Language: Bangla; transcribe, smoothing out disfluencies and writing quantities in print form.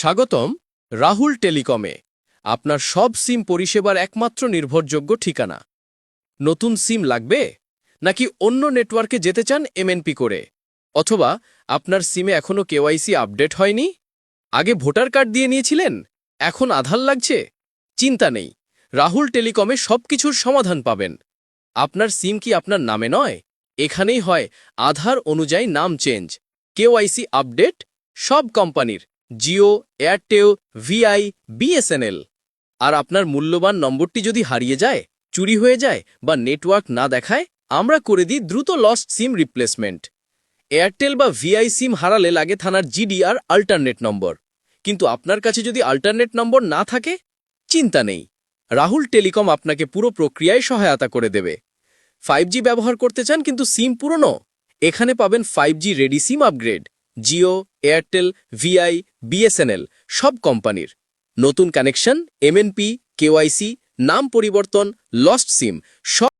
স্বাগতম রাহুল টেলিকমে আপনার সব সিম পরিষেবার একমাত্র নির্ভরযোগ্য ঠিকানা। নতুন সিম লাগবে নাকি অন্য নেটওয়ার্কে যেতে চান এমএনপি করে, অথবা আপনার সিমে এখনও কেওয়াইসি আপডেট হয়নি? আগে ভোটার কার্ড দিয়ে নিয়েছিলেন, এখন আধার লাগছে? চিন্তা নেই, রাহুল টেলিকমে সবকিছুর সমাধান পাবেন। আপনার সিম কি আপনার নামে নয়? এখানেই হয় আধার অনুযায়ী নাম চেঞ্জ, কেওয়াইসি আপডেট, সব কোম্পানির, জিও, এয়ারটেল, ভিআই, বিএসএনএল। আর আপনার মূল্যবান নম্বরটি যদি হারিয়ে যায়, চুরি হয়ে যায় বা নেটওয়ার্ক না দেখায়, আমরা করে দিই দ্রুত লস্ট সিম রিপ্লেসমেন্ট। এয়ারটেল বা ভিআই সিম হারালে লাগে থানার জিডি আর আল্টারনেট নম্বর, কিন্তু আপনার কাছে যদি আল্টারনেট নম্বর না থাকে, চিন্তা নেই, রাহুল টেলিকম আপনাকে পুরো প্রক্রিয়ায় সহায়তা করে দেবে। 5G ব্যবহার করতে চান কিন্তু সিম পুরনো? এখানে পাবেন 5G ready SIM upgrade, Jio, Airtel, Vi, BSNL সব কোম্পানির। নতুন কানেকশন, এমএনপি, কেওয়াইসি, নাম পরিবর্তন, লস্ট সিম সব